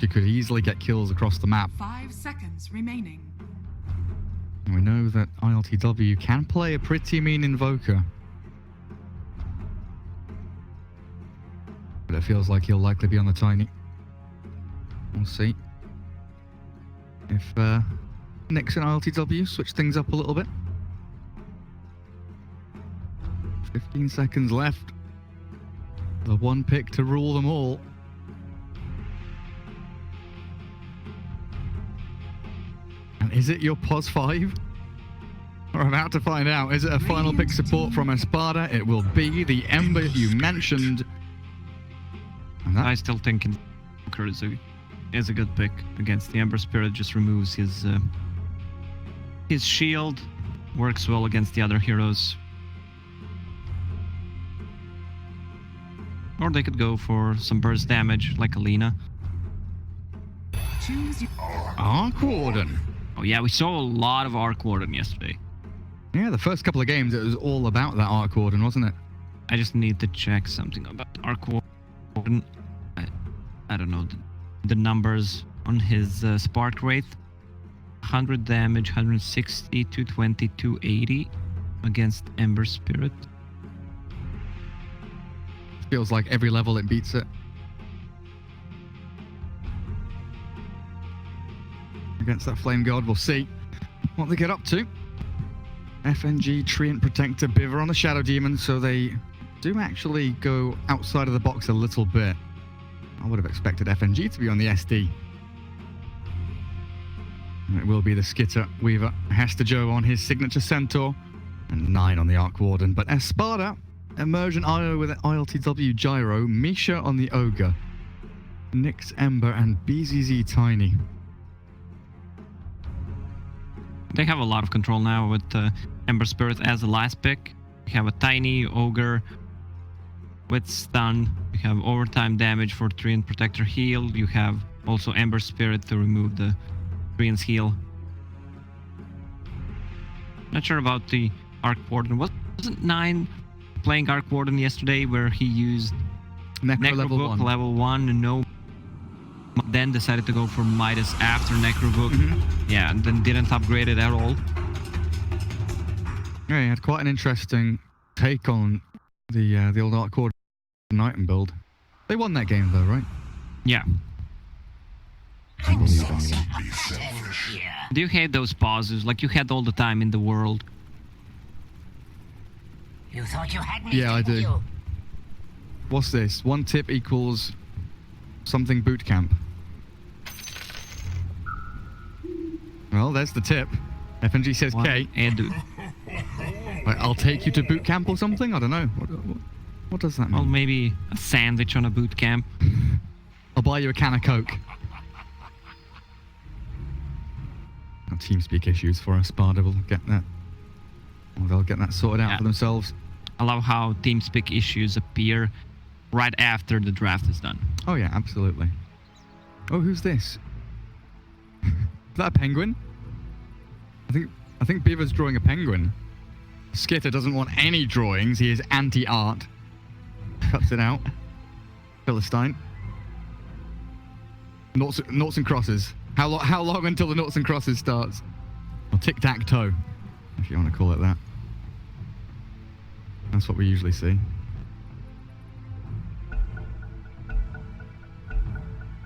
She could easily get kills across the map. 5 seconds remaining. And we know that ILTW can play a pretty mean invoker. But it feels like he'll likely be on the tiny. We'll see if Nyx and ILTW switch things up a little bit. 15 seconds left. The one pick to rule them all. And is it your POS 5? We're about to find out. Is it a final pick support from Espada? It will be the Ember you mentioned. And that I still think Invoker is a good pick against the Ember Spirit. Just removes his shield. Works well against the other heroes. Or they could go for some burst damage like Alina. Arc Warden. Oh yeah, we saw a lot of Arc Warden yesterday. Yeah, the first couple of games it was all about that Arc Warden, wasn't it? I just need to check something about Arc Warden. I don't know the numbers on his Spark Wraith. 100 damage, 160, 220, 280 against Ember Spirit. Feels like every level it beats it. Against that Flame God, we'll see what they get up to. FNG, Treant Protector, Biver on the Shadow Demon, so they do actually go outside of the box a little bit. I would have expected FNG to be on the SD. And it will be the Skitter, Weaver, Hester Joe on his signature Centaur, and 9 on the Arc Warden. But Espada, Immersion IO with ILTW Gyro, Misha on the Ogre, Nyx Ember, and BZZ Tiny. They have a lot of control now with Ember Spirit as the last pick. You have a Tiny Ogre with stun. You have overtime damage for Treant Protector heal. You have also Ember Spirit to remove the Treant's heal. Not sure about the Arc Warden. Wasn't 9 playing Arc Warden yesterday where he used Necro level 1 and no, then decided to go for Midas after Necrobook. Yeah, and then didn't upgrade it at all. Yeah, he had quite an interesting take on the old Arc Warden Knighten build. They won that game though, right? Yeah. I believe anyway. Do you hate those pauses like you had all the time in the world? You thought you had me? Yeah, I do. You? What's this? 1 tip equals something boot camp. Well, there's the tip. FNG says K. Like, I'll take you to boot camp or something? I don't know. What does that mean? Well, maybe a sandwich on a boot camp. I'll buy you a can of Coke. TeamSpeak issues for Espada. We'll get that. Well, they'll get that sorted out for themselves. I love how TeamSpeak issues appear right after the draft is done. Oh yeah, absolutely. Oh, who's this? Is that a penguin? I think Beaver's drawing a penguin. Skitter doesn't want any drawings. He is anti-art. Cuts it out. Philistine. Noughts and crosses. How long until the noughts and crosses starts? Or tic-tac-toe, if you want to call it that. That's what we usually see.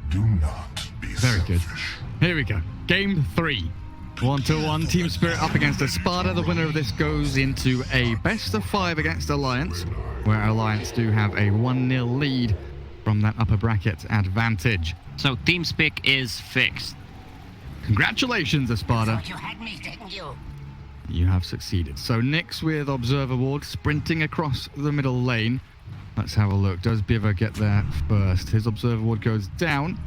Do not be Very good. selfish. Here we go. Game 3. 1-1. Team Spirit up against Espada. The winner of this goes into a best of 5 against Alliance, where Alliance do have a 1-0 lead from that upper bracket advantage. So TeamSpeak is fixed. Congratulations, Espada. Thought you had me, didn't you? You have succeeded. So Nyx with Observer Ward sprinting across the middle lane. Let's have a look. Does Biver get there first? His Observer Ward goes down.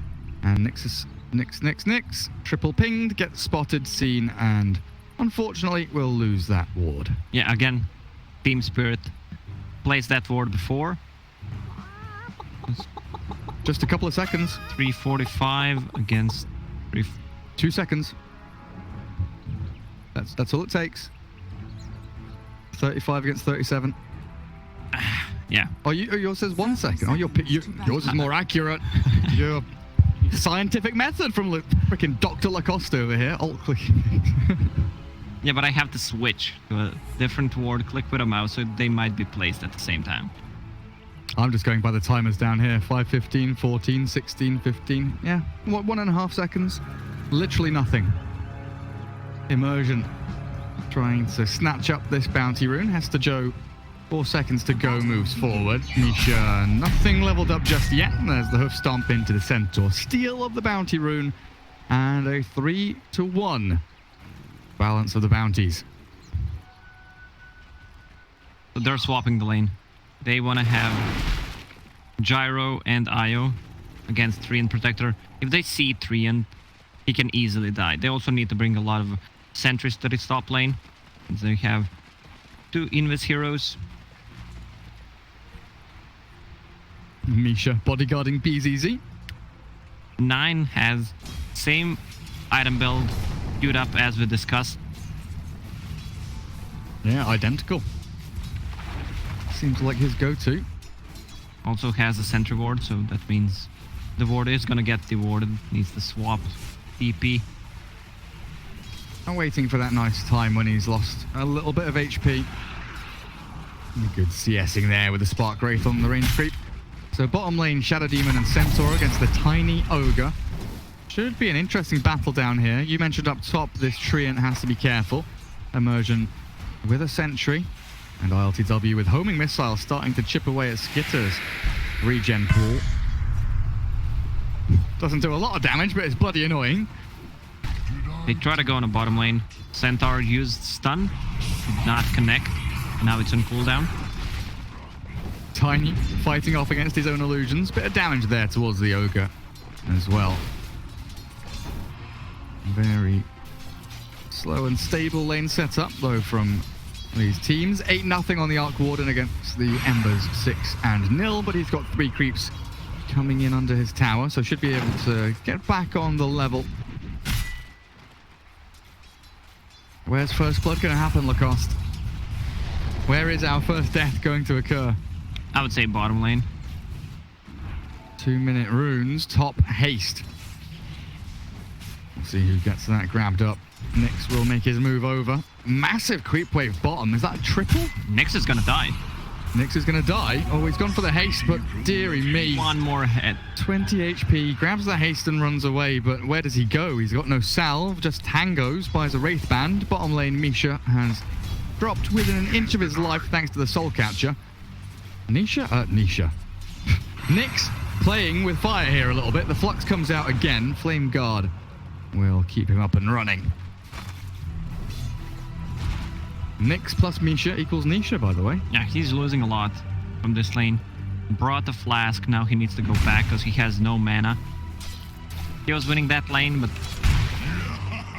And Nyx, triple pinged, gets spotted, seen, and unfortunately will lose that ward. Yeah, again, Team Spirit plays that ward before. Just a couple of seconds. 345 against 2 seconds. That's all it takes. 35 against 37. Yeah. Oh, yours says 1 second. Oh, yours is more accurate. Scientific method from freaking Dr. Lacoste over here. Alt clicking. Yeah, but I have to switch to a different ward, click with a mouse, so they might be placed at the same time. I'm just going by the timers down here. 5:15, 14, 16, 15. Yeah, 1.5 seconds. Literally nothing. Immersion trying to snatch up this bounty rune. Hester Joe, 4 seconds to go, moves forward. Misha, nothing leveled up just yet. There's the hoof stomp into the centaur. Steal of the bounty rune. And a 3-1 balance of the bounties. So they're swapping the lane. They want to have Gyro and Io against Treant Protector. If they see Treant, he can easily die. They also need to bring a lot of sentries to the top lane. And they have 2 Invis heroes. Misha bodyguarding BZZ. 9 has same item build queued up as we discussed. Yeah, identical. Seems like his go-to. Also has a sentry ward, so that means the ward is gonna get dewarded. Needs to swap TP. I'm waiting for that nice time when he's lost a little bit of HP. Good CSing there with the Spark Wraith on the range creep. So bottom lane, Shadow Demon and Centaur against the tiny Ogre. Should be an interesting battle down here. You mentioned up top this Treant has to be careful. Immersion with a sentry. And ILTW with homing missiles starting to chip away at Skitter's regen pool. Doesn't do a lot of damage, but it's bloody annoying. They try to go on the bottom lane. Centaur used stun, did not connect. Now it's on cooldown. Tiny fighting off against his own illusions. Bit of damage there towards the Ogre as well. Very slow and stable lane setup though from these teams. 8-0 on the Arc Warden against the Embers 6-0, but he's got 3 creeps coming in under his tower, so should be able to get back on the level. Where's first blood going to happen, Lacoste? Where is our first death going to occur? I would say bottom lane. 2-minute runes, top haste. Let's see who gets that grabbed up. Nyx will make his move over. Massive creep wave bottom. Is that a triple? Nyx is gonna die. Nyx is going to die. Oh, he's gone for the haste, but dearie me. 1 more hit. 20 HP, grabs the haste and runs away, but where does he go? He's got no salve, just tangos, buys a Wraith Band. Bottom lane, Misha has dropped within an inch of his life thanks to the Soul Catcher. Nyx playing with fire here a little bit. The Flux comes out again. Flame Guard will keep him up and running. Nyx plus Misha equals Nisha, by the way. Yeah, he's losing a lot from this lane. Brought the flask, now he needs to go back because he has no mana. He was winning that lane, but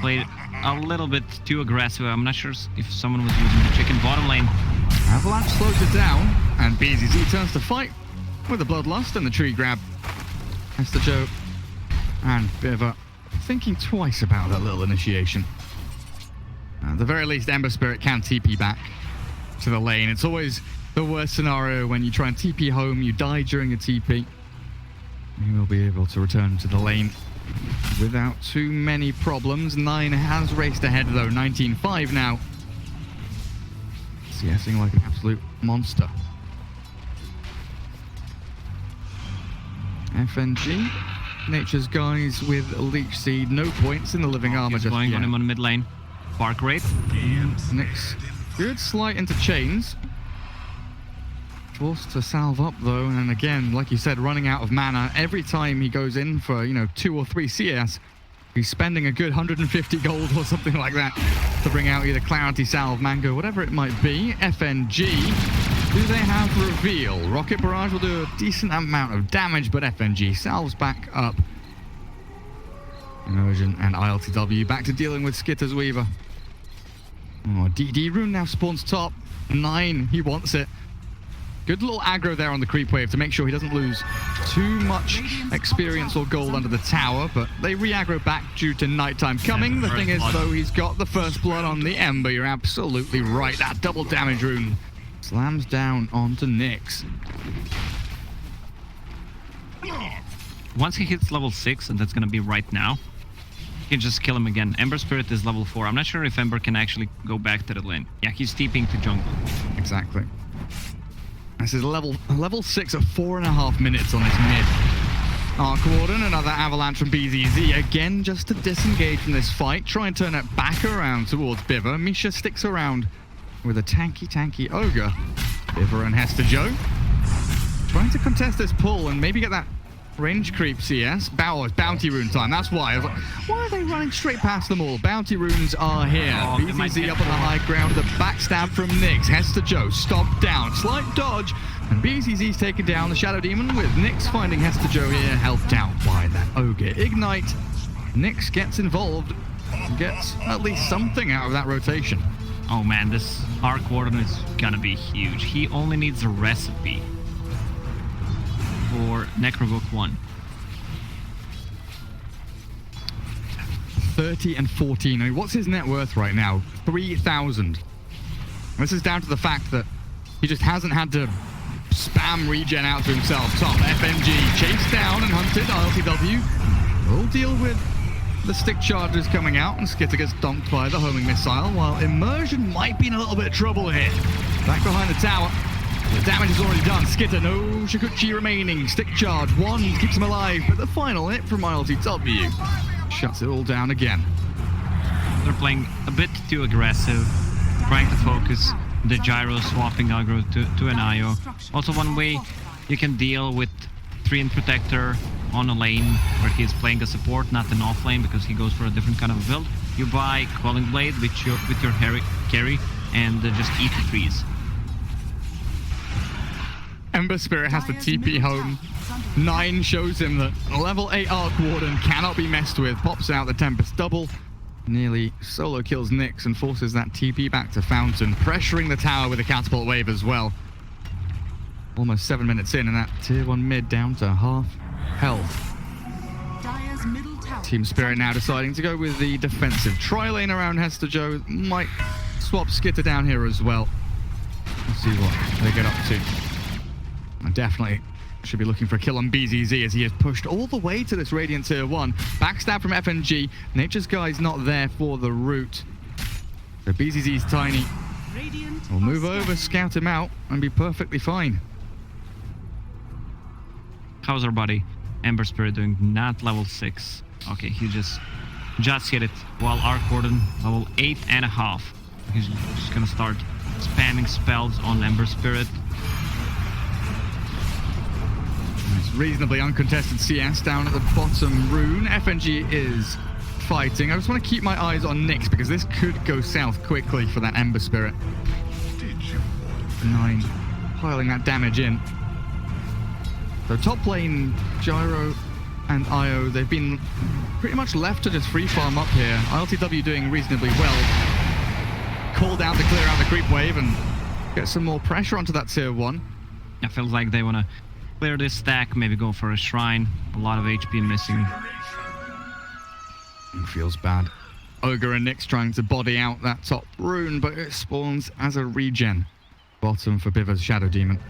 played a little bit too aggressive. I'm not sure if someone was using the chicken bottom lane. Avalanche slows it down, and BZZ turns to fight with the Bloodlust and the tree grab. Hester Joe and Biver thinking twice about that little initiation. At the very least, Ember Spirit can TP back to the lane. It's always the worst scenario when you try and TP home, you die during a TP. You will be able to return to the lane without too many problems. 9 has raced ahead though, 19-5 now. CSing like an absolute monster. FNG, Nature's Guys with Leech Seed, no points in the living armor He's just going yet. on him on mid lane. Spark Wraith. Nyx, good slight into chains. Forced to salve up though, and again, like you said, running out of mana. Every time he goes in for, 2 or 3 CS, he's spending a good 150 gold or something like that to bring out either Clarity, Salve, Mango, whatever it might be. FNG, do they have Reveal? Rocket Barrage will do a decent amount of damage, but FNG salves back up. Immersion and ILTW back to dealing with Skitter's Weaver. Oh, DD Rune now spawns top. 9, he wants it. Good little aggro there on the creep wave to make sure he doesn't lose too much experience or gold under the tower, but they re-aggro back due to nighttime coming. The thing is, though, he's got the first blood on the Ember. You're absolutely right. That double damage rune slams down onto Nyx. once he hits level 6, and that's gonna be right now, you can just kill him again. Ember Spirit is level 4. I'm not sure if Ember can actually go back to the lane. Yeah, he's TPing to jungle. Exactly. This is level 6 at 4.5 minutes on this mid. Arc Warden, another avalanche from BZZ. Again, just to disengage from this fight. Try and turn it back around towards Biver. Misha sticks around with a tanky Ogre. Biver and Hester Joe trying to contest this pull and maybe get that range creep CS. Bounty rune time, that's why. I was like, why are they running straight past them all? Bounty runes are here. Oh, BZZ up on the high ground. The backstab from Nyx. Hester Joe stomped down. Slight dodge. And BZZ's taken down the Shadow Demon with Nyx finding Hester Joe here, helped out by that Ogre Ignite. Nyx gets involved and gets at least something out of that rotation. Oh man, this Arc Warden is gonna be huge. He only needs a recipe for Necrobook 1. 30 and 14. I mean, what's his net worth right now? 3,000. This is down to the fact that he just hasn't had to spam regen out to himself. Top FNG chased down and hunted. ILTW will deal with the stick charges coming out, and Skitter gets dumped by the homing missile, while Immersion might be in a little bit of trouble here. Back behind the tower. The damage is already done. Skitter, no Shikuchi remaining. Stick charge, 1 keeps him alive, but the final hit from ILTW shuts it all down again. They're playing a bit too aggressive, trying to focus the gyro swapping aggro to an IO. Also, one way you can deal with Treant Protector on a lane where he is playing a support, not an off lane, because he goes for a different kind of build. You buy Quelling Blade with your carry and just eat the trees. Ember Spirit has to TP home. 9 shows him that level 8 Arc Warden cannot be messed with. Pops out the Tempest double. Nearly solo kills Nyx and forces that TP back to Fountain, pressuring the tower with a catapult wave as well. Almost 7 minutes in, and that tier 1 mid down to half health. Dire's middle tower. Team Spirit now deciding to go with the defensive tri-lane around Hester Joe. Might swap Skitter down here as well. Let's see what they get up to. And definitely should be looking for a kill on BZZ as he is pushed all the way to this Radiant tier 1. Backstab from FNG. Nature's Guy's not there for the root. So BZZ's tiny. Radiant We'll move over, scout him out, and be perfectly fine. How's our buddy Ember Spirit doing? Not level 6. Okay, he just hit it, while Arc Warden level 8.5. He's just gonna start spamming spells on Ember Spirit. It's reasonably uncontested CS down at the bottom rune. FNG is fighting. I just want to keep my eyes on Nyx because this could go south quickly for that Ember Spirit. 9 piling that damage in. So top lane, Gyro and IO, they've been pretty much left to just free farm up here. ILTW doing reasonably well. Called out to clear out the creep wave and get some more pressure onto that tier 1. I feel like they want to clear this stack, maybe go for a shrine. A lot of HP missing. It feels bad. Ogre and Nyx trying to body out that top rune, but it spawns as a regen. Bottom for Biver's Shadow Demon.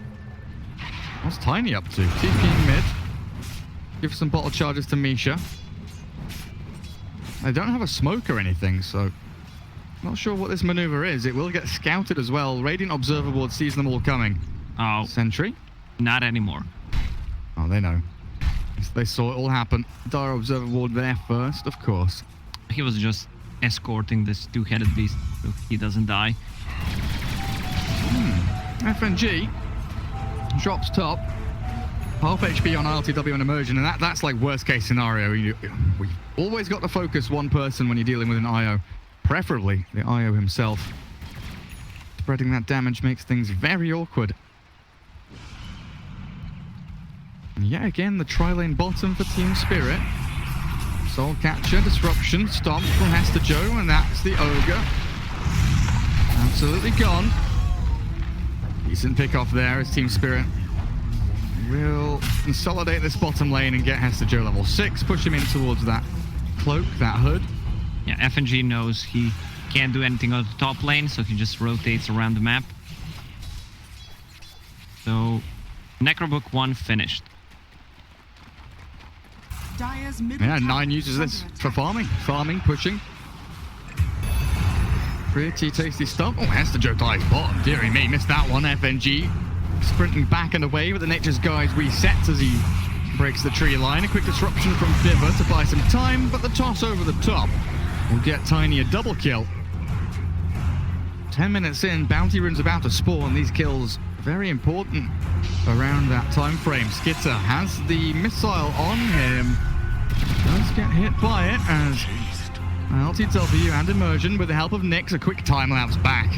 What's Tiny up to? TP mid. Give some bottle charges to Misha. They don't have a smoke or anything, so not sure what this maneuver is. It will get scouted as well. Radiant Observer Ward sees them all coming. Oh, Sentry? not anymore. Oh, they know. They saw it all happen. Dire Observer Ward there first, of course. He was just escorting this two-headed beast so he doesn't die. FNG drops top. Half HP on ILTW and Immersion, and that's like worst case scenario. We've always got to focus one person when you're dealing with an IO. Preferably the IO himself. Spreading that damage makes things very awkward. And yet again, the tri-lane bottom for Team Spirit. Soul Catcher, Disruption, Stomp from Hester Joe, and that's the Ogre. Absolutely gone. Decent pick off there as Team Spirit will consolidate this bottom lane and get Hester Joe level 6, push him in towards that cloak, that hood. Yeah, FNG knows he can't do anything on the top lane, so he just rotates around the map. So, Necrobook 1 finished. Dire's middle Yeah, tower 9 is uses this under for attack. farming, pushing. Pretty tasty stuff. Oh, Hester Joe dives bottom. Deary me, missed that one. FNG sprinting back and away, but the Nature's Guys resets as he breaks the tree line. A quick disruption from Biver to buy some time, but the toss over the top will get Tiny a double kill. 10 minutes in, Bounty Rune's about to spawn. These kills very important around that time frame. Skitter has the missile on him. Does get hit by it as LTW and Immersion, with the help of Nyx, a quick time lapse back.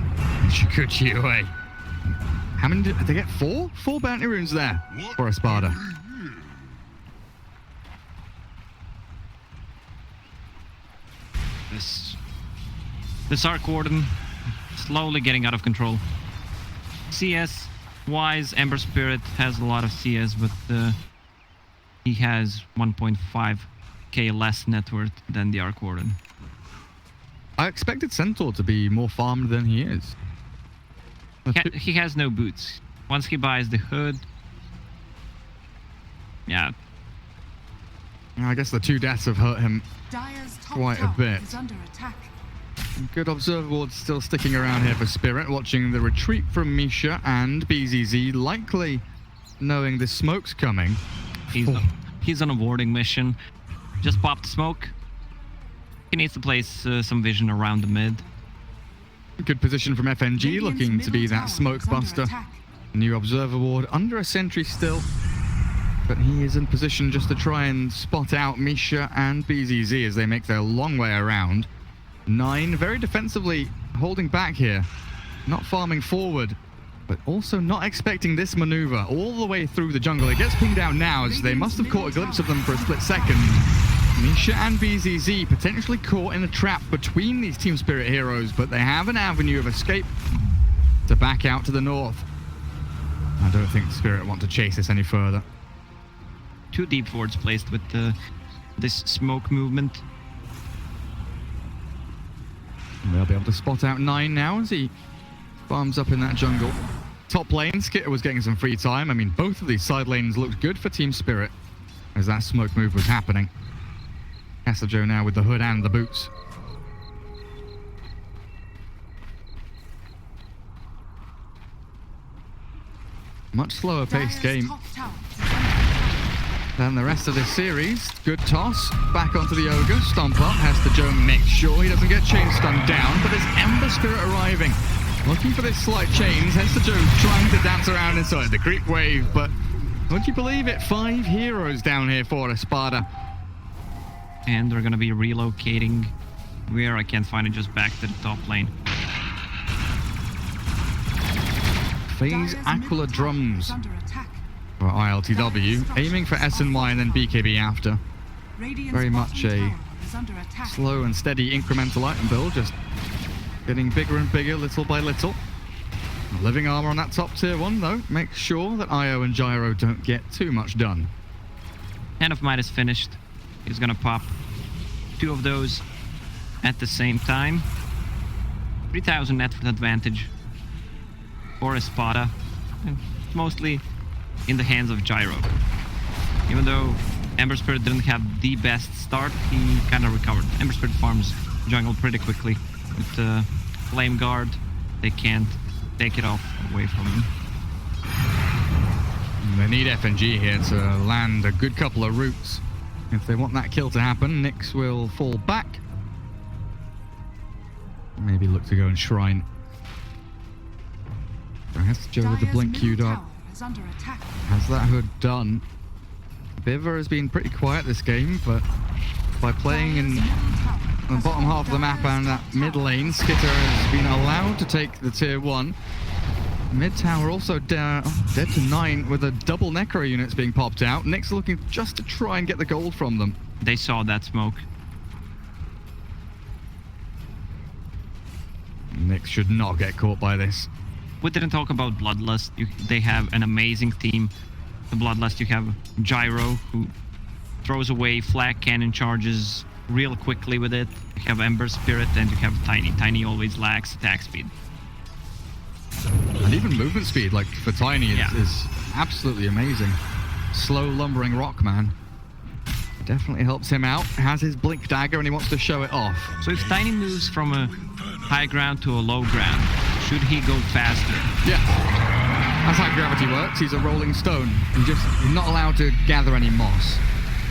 Shikuchi away. How many did they get? 4? 4 bounty runes there for Espada. This Arc Warden slowly getting out of control. CS wise, Ember Spirit has a lot of CS, but he has 1.5k less net worth than the Arc Warden. I expected Centaur to be more farmed than he is. He has no boots. Once he buys the hood, yeah. I guess the 2 deaths have hurt him Dire's top quite a tower bit. is under attack. Good Observer Ward still sticking around here for Spirit, watching the retreat from Misha and BZZ, likely knowing the smoke's coming. He's on a warding mission. Just popped smoke. He needs to place some vision around the mid. Good position from FNG, Radiant's looking to be middle that tower smoke is under buster. attack. New Observer Ward under a sentry still, but he is in position just to try and spot out Misha and BZZ as they make their long way around. 9 very defensively holding back here, not farming forward, but also not expecting this maneuver all the way through the jungle. It gets pinged out now as they must have caught a glimpse of them for a split second. Misha and BZZ potentially caught in a trap between these Team Spirit heroes, but they have an avenue of escape to back out to the north. I don't think Spirit want to chase this any further. 2 deep wards placed with this smoke movement. They'll be able to spot out 9 now as he farms up in that jungle. Top lane, Skitter was getting some free time. I mean, both of these side lanes looked good for Team Spirit as that smoke move was happening. Joe now with the hood and the boots. Much slower paced Dire's game top tower is under attack. than the rest of this series. Good toss, back onto the Ogre, stomp up, Joe make sure he doesn't get chain stunned down, but there's Ember Spirit arriving. Looking for this slight chains, Joe trying to dance around inside the creep wave, but would you believe it, 5 heroes down here for Espada. And they're gonna be relocating where I can't find it, just back to the top lane. FaZe Dire's Aquila middle Drums tower is under attack. for ILTW, aiming for SNY and then BKB after. Radiant's Very much bottom a tower is under attack. slow and steady incremental item build, just getting bigger and bigger little by little. Living armor on that top tier 1 though, make sure that IO and Gyro don't get too much done. Hand of Might is finished. He's gonna pop 2 of those at the same time. 3,000 net advantage for Espada, and mostly in the hands of Gyro. Even though Ember Spirit didn't have the best start, he kind of recovered. Ember Spirit farms jungle pretty quickly. With the Flame Guard, they can't take it off away from him. They need FNG here to land a good couple of routes. If they want that kill to happen, Nyx will fall back. Maybe look to go and shrine. Joe with the Dire's blink middle queued up. tower is under attack. Has that hood done? Biver has been pretty quiet this game, but by playing in the bottom half of the map and that mid lane, Skitter has been allowed to take the tier 1. Mid tower also dead to 9 with a double Necro units being popped out. Nyx looking just to try and get the gold from them. They saw that smoke. Nyx should not get caught by this. We didn't talk about Bloodlust. They have an amazing team. The Bloodlust, you have Gyro, who throws away flag cannon charges real quickly with it. You have Ember Spirit, and you have Tiny. Tiny always lacks attack speed. And even movement speed, like for Tiny, is absolutely amazing. Slow lumbering rock, man. Definitely helps him out. Has his blink dagger and he wants to show it off. So if Tiny moves from a high ground to a low ground, should he go faster? Yeah. That's how gravity works. He's a rolling stone. He's not allowed to gather any moss.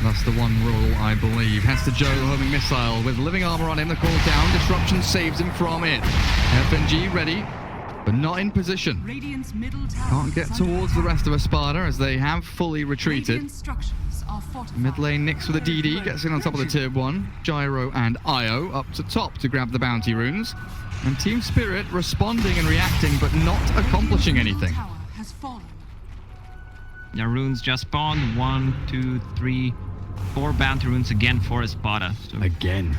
That's the one rule, I believe. Has to Joe, the homing missile. With living armor on him, the call down. Disruption saves him from it. FNG ready, but not in position. Radiant's middle tower Can't get is under towards the attack. rest of Espada as they have fully retreated. Radiant structures are fortified. Mid lane, Nyx with a DD, gets in on top of the tier 1. Gyro and Io up to top to grab the bounty runes. And Team Spirit responding and reacting, but not accomplishing Radiant's anything. middle tower has fallen. Yeah, runes just spawned. 1, 2, 3, 4 bounty runes again for Espada. So Again.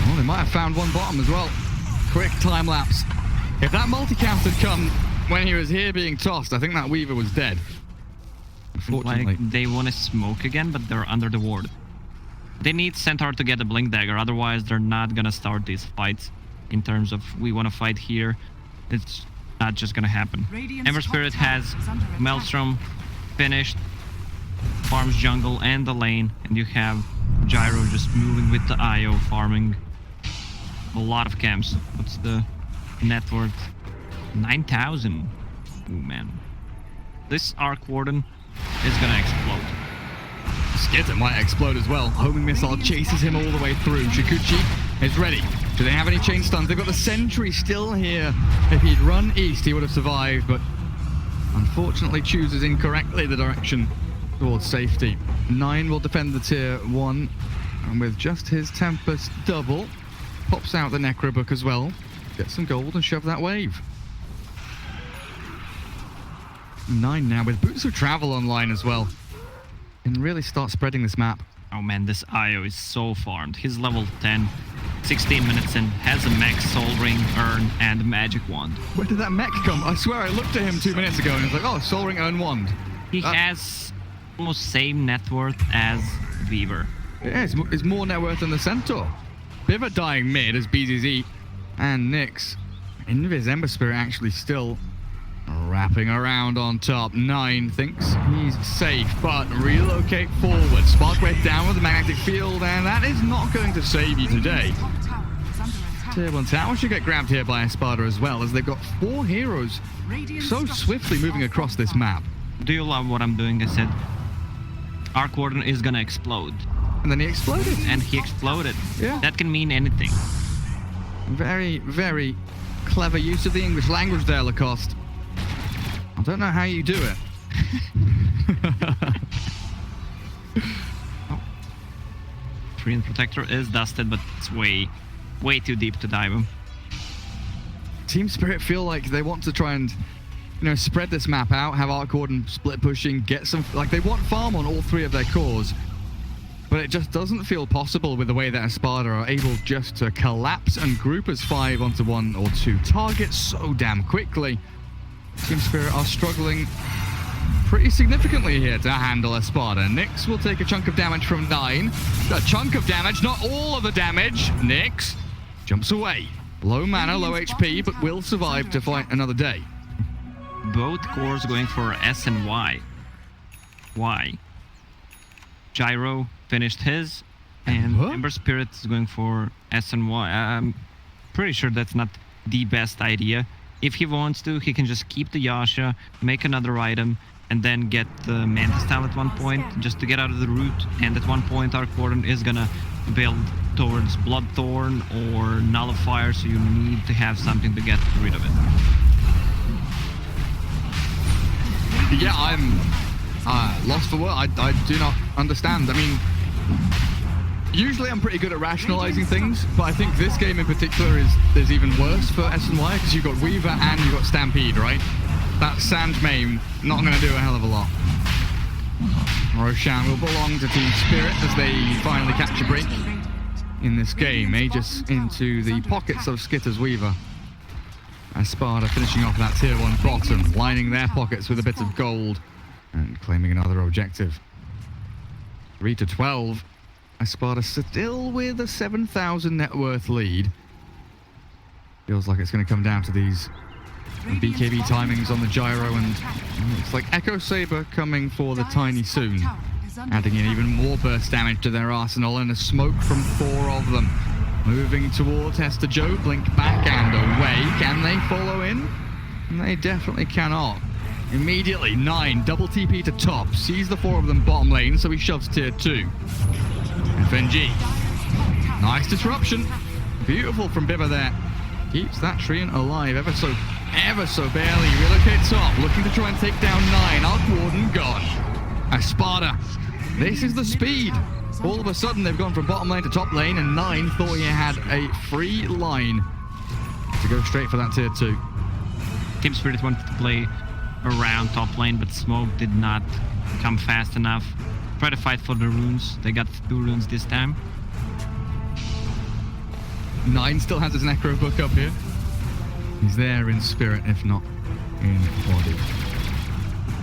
Well, they might have found one bottom as well. Quick time lapse. If that multicast had come when he was here being tossed, I think that Weaver was dead. Unfortunately. like they want to smoke again, but they're under the ward. They need Centaur to get a blink dagger, otherwise they're not gonna start these fights. In terms of we want to fight here, it's not just gonna happen. Radiant's Ember top Spirit tower has is under attack. Maelstrom finished, farms jungle and the lane, and you have Gyro just moving with the IO, farming a lot of camps. What's the net worth? 9,000. Oh man. This Arc Warden is gonna explode. Skitter might explode as well. Homing missile chases him all the way through. Shikuchi is ready. Do they have any chain stuns? They've got the sentry still here. If he'd run east, he would have survived, but unfortunately chooses incorrectly the direction towards safety. 9 will defend the tier 1, and with just his Tempest double, pops out the Necro book as well. Get some gold and shove that wave. 9 now with Boots of Travel online as well. Can really start spreading this map. Oh man, this IO is so farmed. He's level 10, 16 minutes in, has a max soul ring, urn, and a magic wand. Where did that mech come? I swear I looked at him 2 minutes ago and it's like, oh, soul ring, urn, wand. He has almost same net worth as Weaver. Yeah, it's more net worth than the Centaur. Biver dying mid as BZZ and Nyx. Invis Ember Spirit actually still wrapping around on top. 9 thinks he's safe, but relocate forward. Sparkwave down with the magnetic field, and that is not going to save you today. Radiant's top tower is under attack. Tier 1 tower should get grabbed here by Espada as well, as they've got 4 heroes Radiant so structures swiftly moving are across this fortified. map. Do you love what I'm doing? I said Arc Warden is gonna explode. And then he exploded. And he exploded. Yeah. That can mean anything. Very, very clever use of the English language there, Lacoste. I don't know how you do it. Treant Protector is dusted, but it's way too deep to dive him. Team Spirit feel like they want to try and, spread this map out, have Arc Warden split pushing, get some, like they want farm on all 3 of their cores. But it just doesn't feel possible with the way that Espada are able just to collapse and group as 5 onto 1 or 2 targets so damn quickly. Team Spirit are struggling pretty significantly here to handle Espada. Nyx will take a chunk of damage from 9. A chunk of damage, not all of the damage. Nyx jumps away. Low mana, low HP, but will survive to fight another day. Both cores going for S and Y. Why? Gyro finished his, and What? Ember Spirit is going for S and Y. I'm pretty sure that's not the best idea. If he wants to, he can just keep the Yasha, make another item, and then get the Mantis Style at one point, just to get out of the route. And at one point, Arc Warden is gonna build towards Bloodthorn or Nullifier, so you need to have something to get rid of it. Yeah, I'm lost for words. I do not understand. I mean, usually I'm pretty good at rationalizing things, but I think this game in particular is even worse for S&Y because you've got Weaver and you've got Stampede, right? That Sand Maim not going to do a hell of a lot. Roshan will belong to Team Spirit as they finally catch a break in this game. Aegis into the pockets of Skitter's Weaver. Espada finishing off that tier 1 bottom, lining their pockets with a bit of gold and claiming another objective. 3-12. Espada still with a 7,000 net worth lead. Feels like it's going to come down to these BKB timings on the gyro, and it's like Echo Saber coming for the Tiny soon, adding in even more burst damage to their arsenal, and a smoke from 4 of them. Moving towards Hester Joe, blink back and away. Can they follow in? They definitely cannot. Immediately, 9, double TP to top, sees the 4 of them bottom lane, so he shoves tier 2. FNG. Nice disruption. Beautiful from Bibba there. Keeps that Treant alive ever so barely. Relocate top, looking to try and take down 9. Arc Warden gone. Espada. This is the speed. All of a sudden, they've gone from bottom lane to top lane, and 9 thought he had a free line to go straight for that tier 2. Team Spirit wanted to play around top lane, but Smoke did not come fast enough. Try to fight for the runes. They got 2 runes this time. 9 still has his Necro book up here. He's there in spirit, if not in body.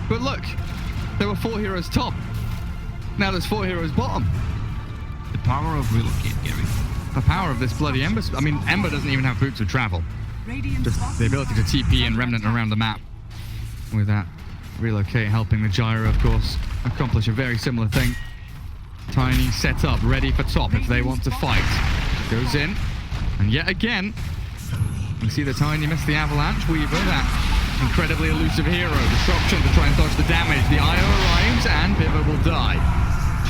But look, there were 4 heroes top. Now there's 4 heroes bottom. The power of relocate, Gary. The power of this bloody Ember. I mean, Ember doesn't even have boots of travel. Just the ability to TP and remnant around the map. With that relocate helping the gyro, of course, accomplish a very similar thing. Tiny set up, ready for top if they want to fight. Goes in, and yet again, we see the Tiny miss the avalanche. Weaver, that incredibly elusive hero. Disruption to try and dodge the damage. The IO arrives, and Bibba will die.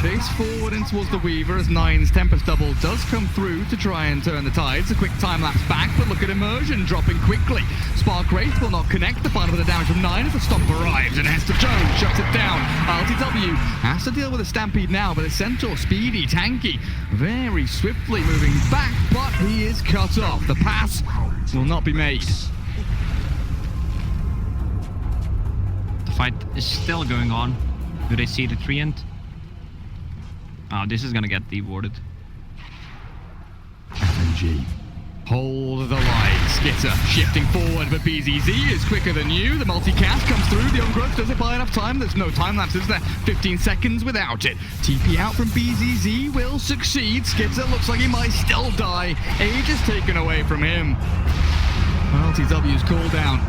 Chase forward in towards the Weaver as 9's Tempest Double does come through to try and turn the tides. A quick time lapse back, but look at Immersion dropping quickly. Spark Wraith will not connect. The final bit of damage from 9 as the stomp arrives, and Hester Jones shuts it down. LTW has to deal with a Stampede now, but a Centaur, speedy, tanky, very swiftly moving back, but he is cut off. The pass will not be made. The fight is still going on. Do they see the Treant? Oh, this is gonna get dewarded. FNG. Hold the line. Skitter shifting forward, but BZZ is quicker than you. The multicast comes through. The Ungrowth doesn't buy enough time. There's no time lapse, is there? 15 seconds without it. TP out from BZZ will succeed. Skitter looks like he might still die. Age is taken away from him. LTW's called down.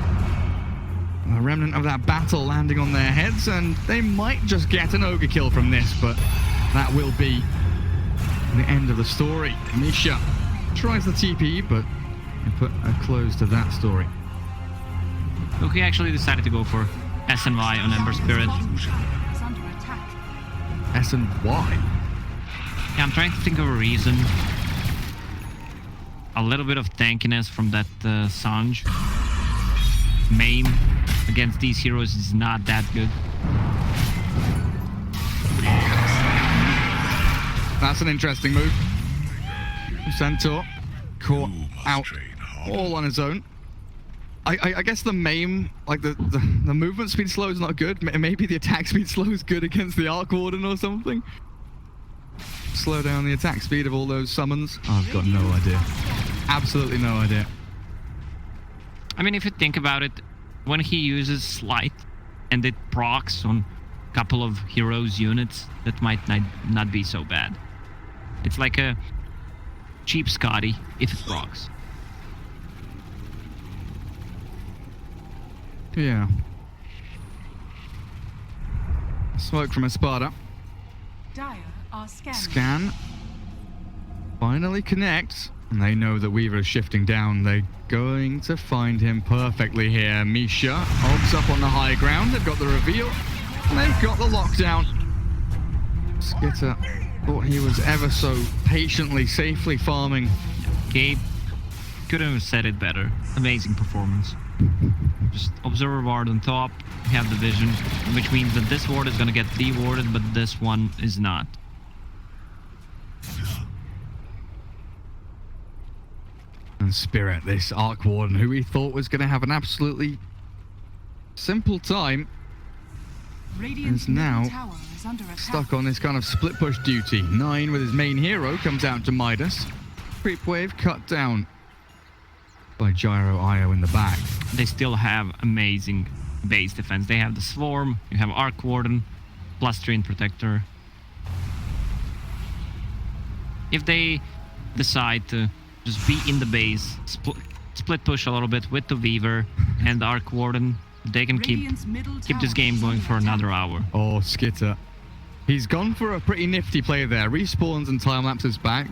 A remnant of that battle landing on their heads, and they might just get an ogre kill from this, but that will be the end of the story. Misha tries the TP, but they put a close to that story. Look, he actually decided to go for SNY on Ember Spirit. S&Y? Yeah, I'm trying to think of a reason. A little bit of tankiness from that Sanj. Maim against these heroes is not that good. That's an interesting move. Centaur caught out all on his own. I guess the maim, like the movement speed slow is not good. Maybe the attack speed slow is good against the Arc Warden or something. Slow down the attack speed of all those summons. Oh, I've got no idea. Absolutely no idea. I mean, if you think about it, when he uses Slight and it procs on a couple of heroes units, that might not be so bad. It's like a cheap Scotty if it procs. Yeah. Smoke from Espada. Dire are scanning. Scan. Finally connects. And they know that Weaver is shifting down. They're going to find him perfectly here. Misha holds up on the high ground. They've got the reveal. And they've got the lockdown. Skitter thought he was ever so patiently, safely farming. Gabe couldn't have said it better. Amazing performance. Just Observer Ward on top. We have the vision, which means that this ward is going to get dewarded, but this one is not. And Spirit, this Arc Warden, who we thought was going to have an absolutely simple time, is now stuck on this kind of split push duty. 9 with his main hero comes out to Midas. Creep wave cut down by Gyro IO in the back. They still have amazing base defense. They have the Swarm, you have Arc Warden, plus Treant Protector. If they decide to just be in the base, split push a little bit with the Weaver, and Arc Warden, they can keep Radiant's middle this tower game is going under for attack. another hour. Oh, Skitter. He's gone for a pretty nifty play there. Respawns and time lapses back.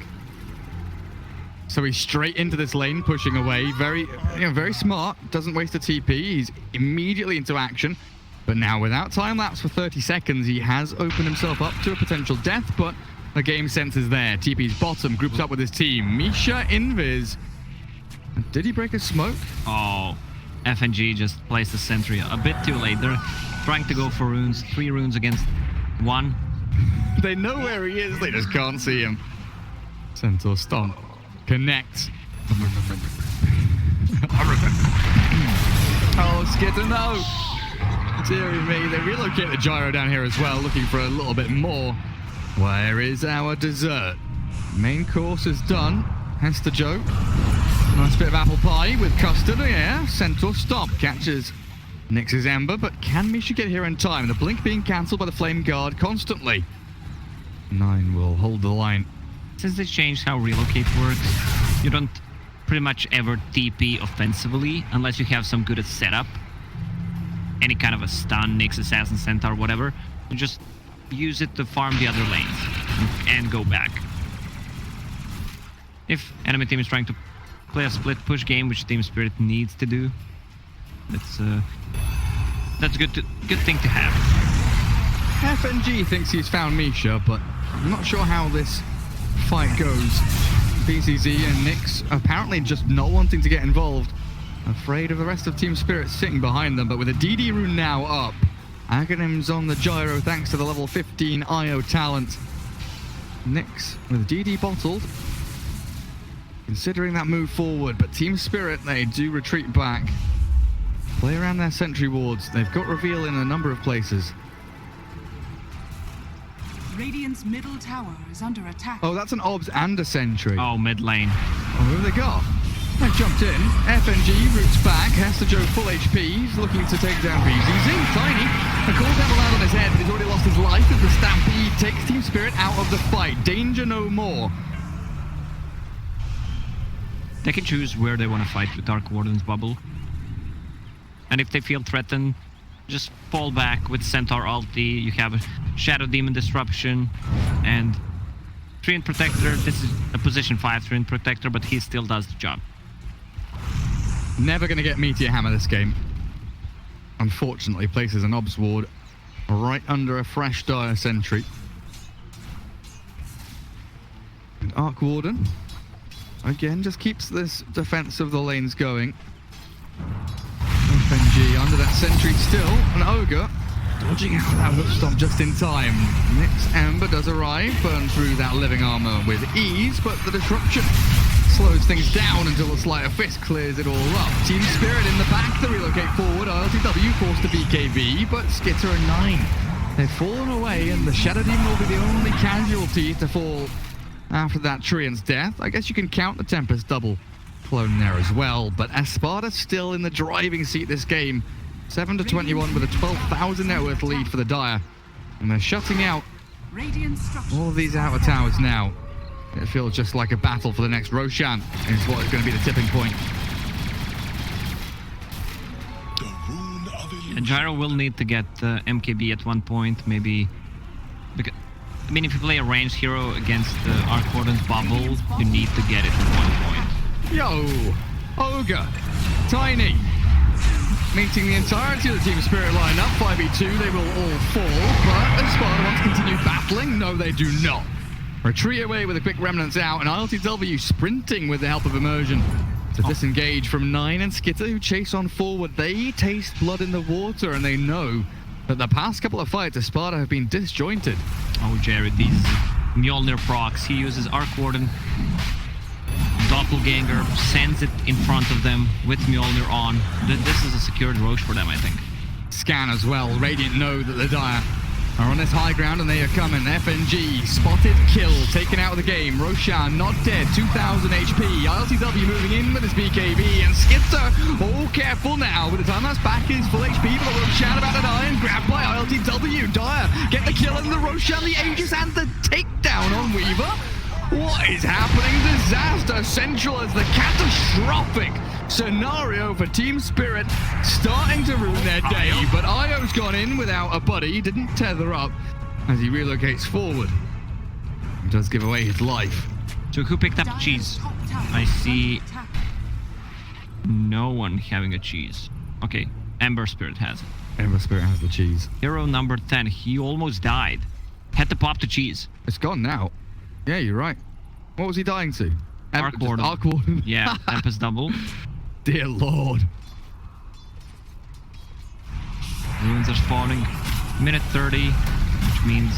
So he's straight into this lane, pushing away. Very smart. Doesn't waste a TP. He's immediately into action. But now without time lapse for 30 seconds, he has opened himself up to a potential death, but the game sense is there. TP's bottom, groups up with his team. Misha Invis. Did he break a smoke? Oh, FNG just placed a sentry a bit too late. They're trying to go for runes, 3 runes against 1. They know where he is, they just can't see him. Centaur stomp. Connect. Oh, Skitter, no! Dear me, they relocate the gyro down here as well, looking for a little bit more. Where is our dessert? Main course is done. Hester Joe. Nice bit of apple pie with custard, yeah. Centaur stop. Catches Nyx's Ember, but can Misha get here in time? The blink being cancelled by the Flame Guard constantly. 9 will hold the line. Since they changed how relocate works, you don't pretty much ever TP offensively unless you have some good setup. Any kind of a stun, Nyx, Assassin, Centaur, whatever. You just use it to farm the other lanes and go back. If enemy team is trying to play a split push game, which Team Spirit needs to do, that's a good thing to have. FNG thinks he's found Misha, but I'm not sure how this fight goes. BCZ and Nyx apparently just not wanting to get involved. Afraid of the rest of Team Spirit sitting behind them, but with a DD rune now up. Aghanim's on the gyro thanks to the level 15 IO talent. Nyx with DD bottled. Considering that move forward, but Team Spirit, they do retreat back. Play around their sentry wards. They've got reveal in a number of places. Radiant's middle tower is under attack. Oh, that's an obs and a sentry. Oh, mid lane. Oh, who have they got? They jumped in. FNG roots back. Hester Joe full HP. He's looking to take down BZZ. Tiny. A cooldown allowed on his head, but he's already lost his life as the Stampede takes Team Spirit out of the fight. Danger no more. They can choose where they want to fight with Dark Warden's bubble. And if they feel threatened, just fall back with Centaur ulti. You have a Shadow Demon Disruption and Treant Protector. This is a position 5 Treant Protector, but he still does the job. Never going to get Meteor Hammer this game. Unfortunately, places an obs ward right under a fresh Dire sentry. And Arc Warden, again, just keeps this defense of the lanes going. FNG under that sentry still. An Ogre dodging out that hook stomp just in time. Nyx Ember does arrive, burn through that living armor with ease, but the disruption slows things down until the Sleight of Fist clears it all up. Team Spirit in the back, the relocate forward. ILTW forced to BKB, but Skitter and 9. They've fallen away, and the Shadow Demon will be the only casualty to fall after that Treant's death. I guess you can count the Tempest double clone there as well, but Espada still in the driving seat this game. 7-21 with a 12,000 net worth lead for the Dire. And they're shutting out Radiant structures all of these outer towers now. It feels just like a battle for the next Roshan. Is what is going to be the tipping point. The rune of And Gyro will need to get MKB at one point, maybe. Because, I mean, if you play a ranged hero against the Arc Warden's bubble, you need to get it at one point. Yo! Ogre! Tiny! Meeting the entirety of the Team Spirit lineup, 5v2, they will all fall, but Espada wants to continue battling? No, they do not. Retreat away with a quick remnants out, and ILTW sprinting with the help of Immersion to disengage from 9 and Skitter, who chase on forward. They taste blood in the water, and they know that the past couple of fights, Espada have been disjointed. Oh, Jared, these Mjolnir procs. He uses Arc Warden, Doppelganger, sends it in front of them with Mjolnir on. This is a secured Roche for them, I think. Scan as well. Radiant know that the Dire are on this high ground and they are coming. FNG, spotted, kill, taken out of the game. Roshan not dead, 2,000 HP. ILTW moving in with his BKB, and Skitter, all careful now. By the time that's back, he's full HP, but Roshan about to die and grabbed by ILTW. Dire get the kill and the Roshan, the Aegis, and the takedown on Weaver. What is happening? Disaster central as the catastrophic scenario for Team Spirit starting to ruin their day, but Io's gone in without a buddy, didn't tether up as he relocates forward. He does give away his life. So who picked up Dire's cheese? top tower I is see under attack. no one having a cheese. Okay, Ember Spirit has it. Ember Spirit has the cheese. Hero number 10, he almost died. Had to pop the cheese. It's gone now. Yeah, you're right. What was he dying to? Arc Warden. Arc Warden. Yeah, Tempest double. Dear Lord. Ruins are spawning. Minute 30, which means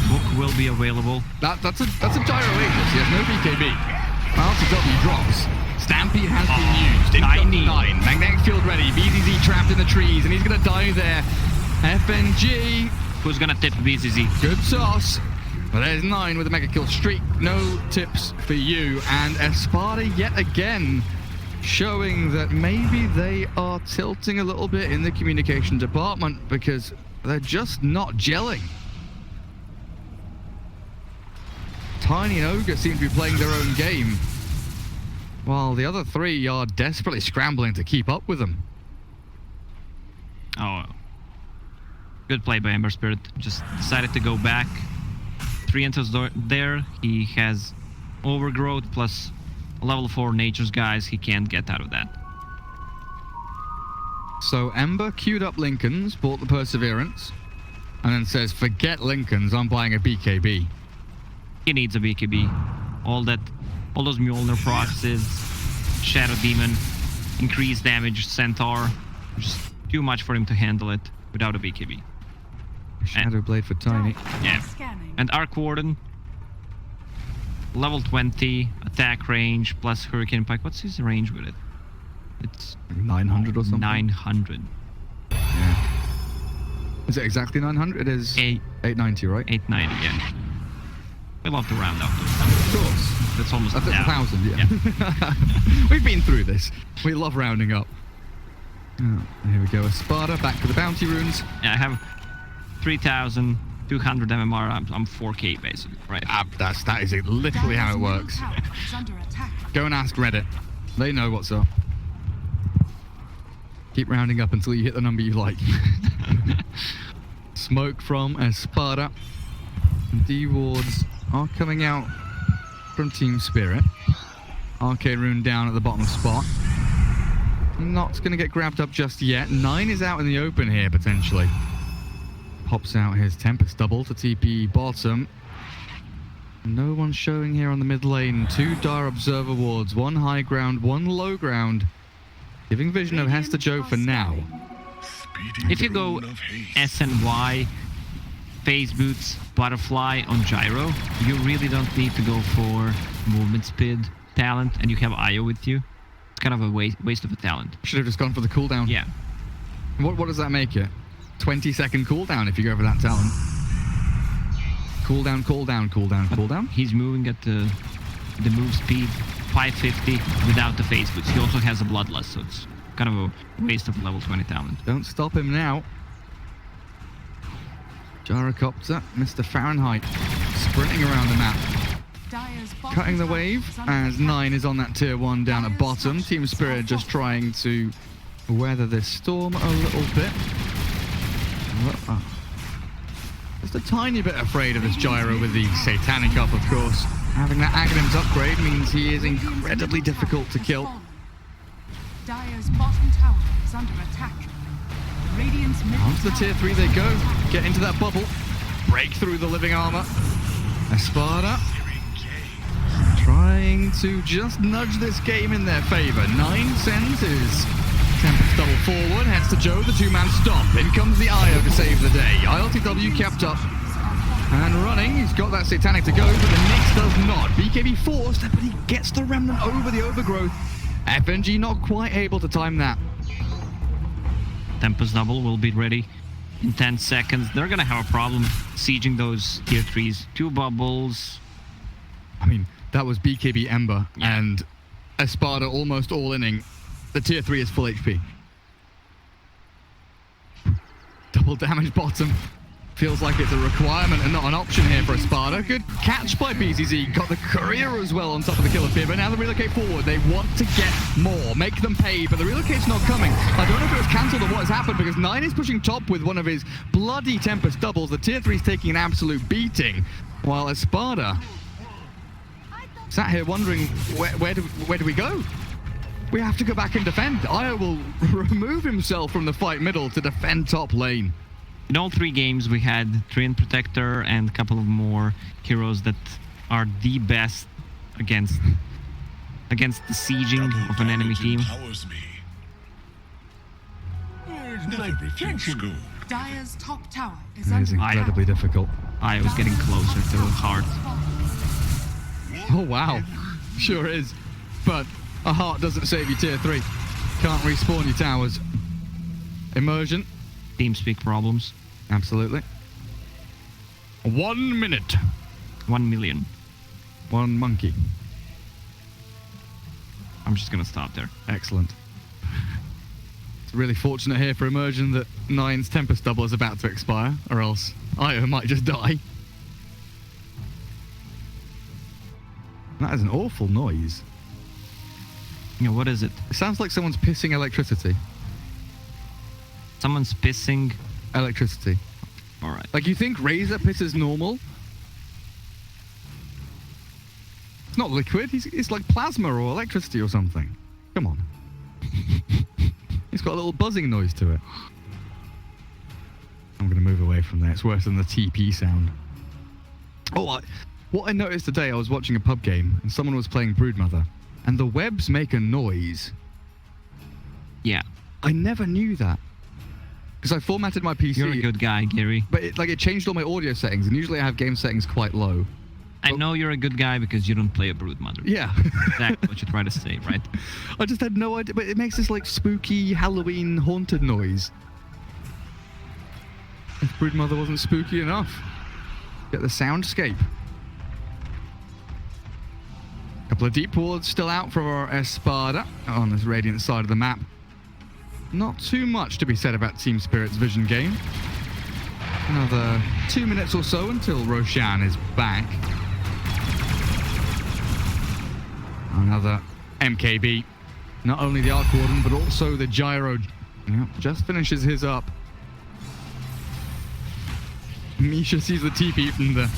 book will be available. That's a gyro Aegis. He has no BKB. RTW drops. Stampede has been used. In Tiny. 9. Magnetic field ready. BZZ trapped in the trees, and he's gonna die there. FNG. Who's gonna tip BZZ? Good sauce. But there's 9 with a mega kill streak. No tips for you. And Espada yet again showing that maybe they are tilting a little bit in the communication department because they're just not gelling. Tiny and Ogre seem to be playing their own game, while the other 3 are desperately scrambling to keep up with them. Oh, good play by Ember Spirit. Just decided to go back. 3 enters there. He has overgrowth plus a level 4 nature's guys. He can't get out of that. So Ember queued up Lincolns, bought the Perseverance, and then says, forget Lincolns, I'm buying a BKB. He needs a BKB. All those Mjolnir proxies, Shadow Demon, increased damage, Centaur. Just too much for him to handle it without a BKB. Shadow Blade for Tiny. Yeah. Scanning. And Arc Warden, level 20, attack range, plus Hurricane Pike. What's his range with it? It's 900 or something? 900. Yeah. Is it exactly 900? It is 890, right? 890, yeah. We love to round up. Of course. That's almost That's down. 1,000, yeah. We've been through this. We love rounding up. Oh, here we go. Espada, back to the bounty runes. Yeah, I have 3,200 MMR. I'm 4K basically, right? That is literally how it Dire's middle works. tower is under attack. Go and ask Reddit. They know what's up. Keep rounding up until you hit the number you like. Smoke from Espada. D-wards are coming out from Team Spirit. Arcade Rune down at the bottom spot. Not going to get grabbed up just yet. 9 is out in the open here, potentially. Pops out his Tempest double to TP bottom. No one showing here on the mid lane. 2 Dire Observer wards. 1 high ground, 1 low ground. Giving vision of Hester Joe for now. Speedy If you go drone of haste. S and Y, phase boots, butterfly on gyro, you really don't need to go for movement speed talent, and you have Io with you. It's kind of a waste of a talent. Should have just gone for the cooldown. Yeah. What does that make it? 20-second cooldown if you go for that talent. Cooldown, cooldown, cooldown, cooldown. He's moving at the move speed 550 without the phase boots. He also has a bloodlust, so it's kind of a waste of level 20 talent. Don't stop him now. Gyrocopter, Mr. Fahrenheit, sprinting around the map. Dire's bottom Cutting the tower wave is under as attack. 9 is on that tier 1 down at bottom. Team Spirit just trying to weather this storm a little bit. Just a tiny bit afraid of this gyro with the Satanic up, of course. Having that Aghanims upgrade means he is incredibly difficult to kill. Dire's bottom tower is under attack. Radiant's middle Onto the tier 3 they go. Get into that bubble. Break through the living armor. Espada trying to just nudge this game in their favor. 9 sends his Tempest double forward. Heads to Joe, the 2-man stomp. In comes the Io to save the day. ILTW kept up and running. He's got that Satanic to go, but the Nyx does not. BKB forced, but he gets the Remnant over the overgrowth. FNG not quite able to time that. Tempest double will be ready in 10 seconds. They're gonna have a problem sieging those tier 3s. 2 bubbles. I mean, that was BKB Ember Yeah. and Espada almost all inning. The tier 3 is full HP. Double damage bottom. Feels like it's a requirement and not an option here for Espada. Good catch by BZZ. Got the courier as well on top of the killer fear, but now the relocate forward. They want to get more, make them pay, but the relocate's not coming. I don't know if it was cancelled or what has happened, because 9 is pushing top with one of his bloody Tempest doubles. The tier 3 is taking an absolute beating, while Espada sat here wondering, where do we go? We have to go back and defend. Io will remove himself from the fight middle to defend top lane. In all 3 games, we had Treant Protector and a couple of more heroes that are the best against the sieging of an enemy team. Powers me. Never refuse school. Dire's top tower is It is under incredibly difficult. I was getting closer to the heart. Oh, wow. Sure is. But a heart doesn't save you tier 3. Can't respawn your towers. Immersion. TeamSpeak problems. Absolutely. 1 minute. 1 million. 1 monkey. I'm just gonna stop there. Excellent. It's really fortunate here for Immersion that 9's Tempest double is about to expire, or else Io might just die. That is an awful noise. You know, what is it? It sounds like someone's pissing electricity. Someone's pissing. Electricity. Alright. Like, you think Razor pisses normal? It's not liquid. It's like plasma or electricity or something. Come on. It's got a little buzzing noise to it. I'm going to move away from there. It's worse than the TP sound. Oh, what I noticed today, I was watching a pub game and someone was playing Broodmother, and the webs make a noise. Yeah. I never knew that. Because I formatted my PC. You're a good guy, Gary. But it changed all my audio settings, and usually I have game settings quite low. I know you're a good guy because you don't play a Broodmother. Yeah. Exactly what you try to say, right? I just had no idea, but it makes this like spooky Halloween haunted noise. If Broodmother wasn't spooky enough. Get the soundscape. Couple of deep wards still out for our Espada on this Radiant side of the map. Not too much to be said about Team Spirit's vision game. Another 2 minutes or so until Roshan is back. Another MKB. Not only the Arc Warden, but also the Gyro. Yep, just finishes his up. Misha sees the TP from the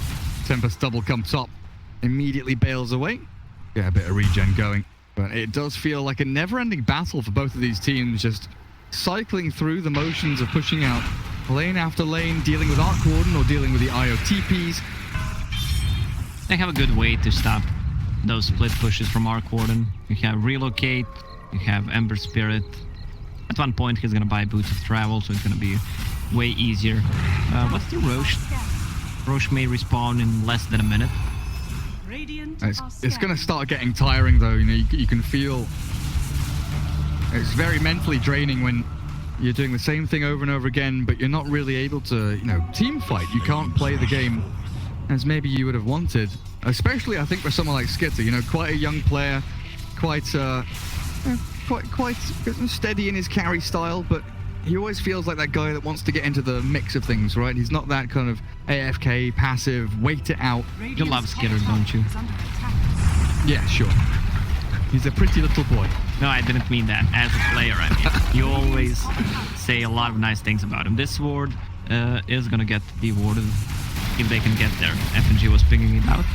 Tempest double come top. Immediately bails away. Get a bit of regen going. But it does feel like a never-ending battle for both of these teams, just cycling through the motions of pushing out lane after lane, dealing with Arc Warden or dealing with the IOTPs. They have a good way to stop those split pushes from Arc Warden. You have Relocate, you have Ember Spirit. At one point he's gonna buy Boots of Travel, so it's gonna be way easier. What's the Roche? Roche may respawn in less than a minute. Radiant It's going to start getting tiring, though. You know, you can feel it's very mentally draining when you're doing the same thing over and over again, but you're not really able to, you know, team fight. You can't play the game as maybe you would have wanted. Especially, I think, for someone like Skitter. You know, quite a young player, quite steady in his carry style, but he always feels like that guy that wants to get into the mix of things, right? He's not that kind of AFK, passive, wait it out. You love Skitter, don't you? Yeah, sure. He's a pretty little boy. No, I didn't mean that. As a player, I mean. You always say a lot of nice things about him. This ward is gonna get dewarded if they can get there. FNG was picking it out.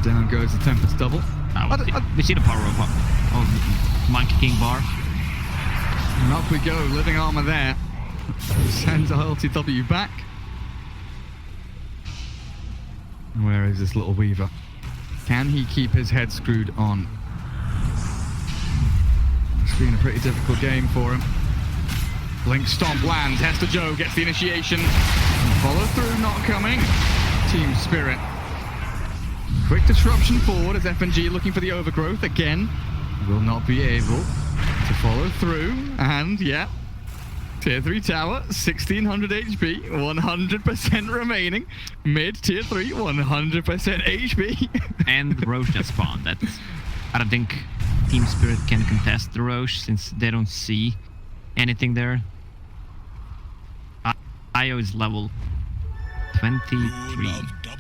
Down goes the Tempest double. We see the power of Monkey King bar. And up we go, living armor there. Sends a LTW back. Where is this little Weaver? Can he keep his head screwed on? It's been a pretty difficult game for him. Blink Stomp lands. Hester Joe gets the initiation. Follow through not coming. Team Spirit. Quick disruption forward as FNG looking for the overgrowth again. Will not be able to follow through, and yeah, tier 3 tower, 1600 HP, 100% remaining. Mid tier 3, 100% HP. And Roche just spawned. I don't think Team Spirit can contest the Roche since they don't see anything there. Io is level 23.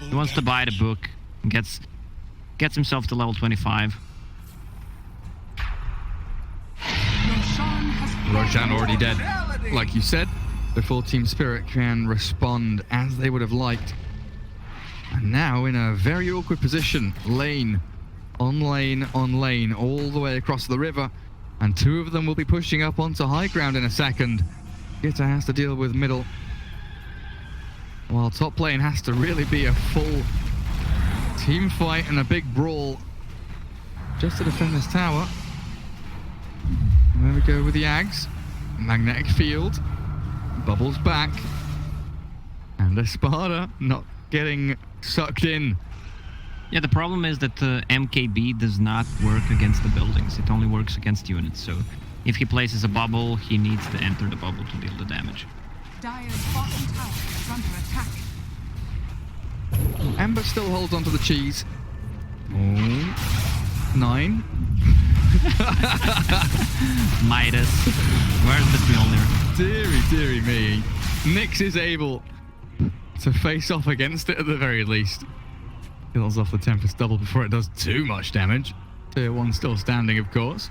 He wants to buy the book. Gets himself to level 25. Roshan has Roshan already dead. Like you said, the full Team Spirit can respond as they would have liked. And now in a very awkward position, lane, on lane, on lane, all the way across the river. And two of them will be pushing up onto high ground in a second. Gitta has to deal with middle, while top lane has to really be a full team fight and a big brawl just to defend this tower. And there we go with the Ags. Magnetic field. Bubbles back. And Espada not getting sucked in. Yeah, the problem is that MKB does not work against the buildings. It only works against units. So if he places a bubble, he needs to enter the bubble to deal the damage. Dire's bottom tower is under attack. Ember still holds onto the cheese. Oh. 9. Midas. Where's the Mjolnir? Deary me. Nyx is able to face off against it at the very least. Kills off the Tempest double before it does too much damage. Tier 1 still standing, of course.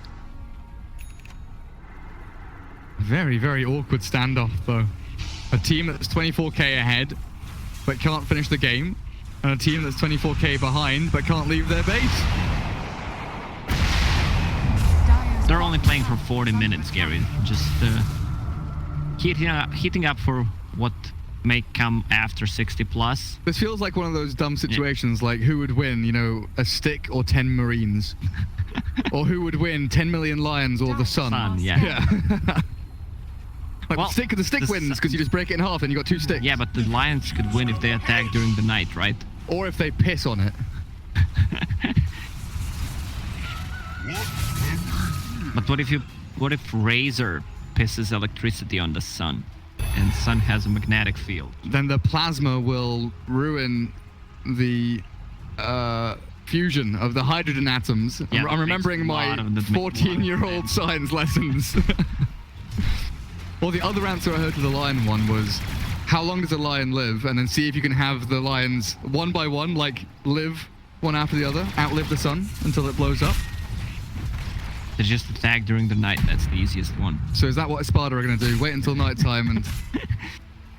Very, very awkward standoff, though. A team that's 24k ahead, but can't finish the game. And a team that's 24k behind, but can't leave their base. Dire's They're only playing for 40 minutes, Gary. Just heating up for what may come after 60 plus. This feels like one of those dumb situations, like who would win, you know, a stick or 10 Marines? Or who would win, 10 million lions or the sun? Yeah. Yeah. Like Well, the stick the wins because you just break it in half and you got 2 sticks. Yeah, but the lions could win if they attack during the night, right? Or if they piss on it. But what if Razor pisses electricity on the sun, and sun has a magnetic field? Then the plasma will ruin the fusion of the hydrogen atoms. Yeah, I'm remembering my 14-year-old science lessons. Or the other answer I heard to the lion one was, how long does a lion live? And then see if you can have the lions one by one, like live one after the other, outlive the sun until it blows up. They just attack during the night. That's the easiest one. So is that what Espada are going to do? Wait until nighttime and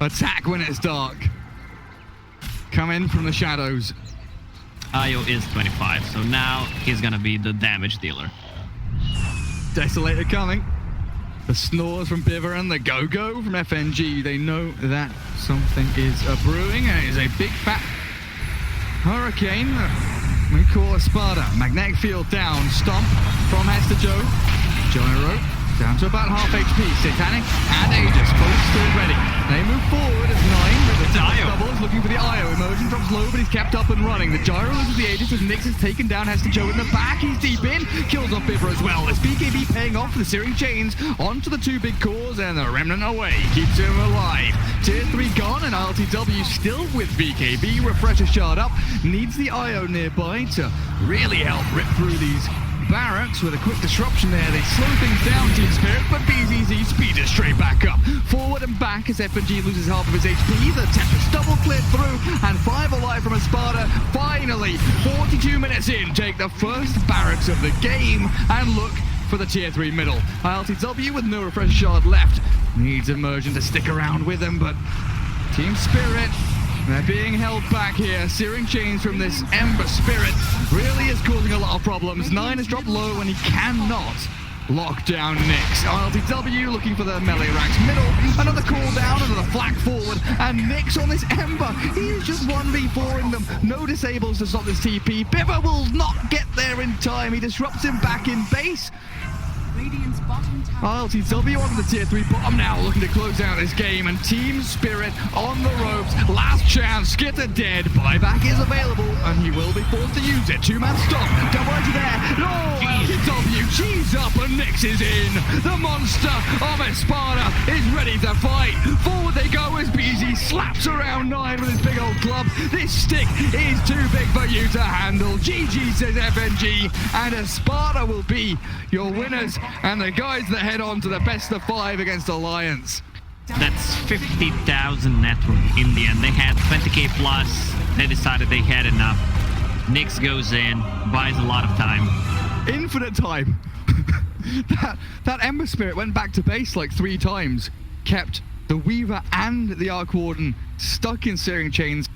attack when it's dark. Come in from the shadows. Io is 25, so now he's gonna be the damage dealer. Desolator coming. The snores from Biver and the go-go from FNG. They know that something is brewing, and it is a big fat hurricane. We call Espada. Magnetic field down. Stomp from Hester Joe. Gyro down to about half HP. Satanic and Aegis both still ready. They move forward as 9 with the Io. doubles looking for the Io. Immersion drops low, but he's kept up and running. The Gyro loses the Aegis as Nyx is taken down. Hester Joe in the back. He's deep in. Kills off Biver as well. As BKB paying off the Searing Chains onto the 2 big cores, and the Remnant away. Keeps him alive. Tier 3 gone, and RLTW still with BKB. Refresher shard up. Needs the Io nearby to really help rip through these barracks with a quick disruption there. They slow things down, Team Spirit, but BZZ speeds it straight back up. Forward and back as FNG loses half of his HP. The Tempest double cleared through, and 5 alive from Espada. Finally, 42 minutes in, take the first barracks of the game and look for the tier 3 middle. ILTW with no refresh shard left. Needs Immersion to stick around with him, but Team Spirit, they're being held back here. Searing Chains from this Ember Spirit really is causing a lot of problems. 9 has dropped low and he cannot lock down Nyx. ILTW looking for the melee racks middle. Another call down, another flank forward. And Nyx on this Ember. He is just 1v4ing them. No disables to stop this TP. Biver will not get there in time. He disrupts him back in base. Radiant's bottom tower. ILTW on the tier 3 bottom now, looking to close out this game, and Team Spirit on the ropes. Last chance, Skitter dead. Buyback is available, and he will be forced to use it. 2-man stop, double edge there. No, ILTW, cheese up, and Nyx is in. The monster of Espada is ready to fight. Forward they go as BZ slaps around 9 with his big old club. This stick is too big for you to handle. GG says FNG, and Espada will be your winners and the guys that head on to the best of 5 against Alliance. That's 50,000 network in the end. They had 20k plus. They decided they had enough. Nyx goes in, buys a lot of time. Infinite time. that Ember Spirit went back to base like 3 times. Kept the Weaver and the Arc Warden stuck in Searing Chains.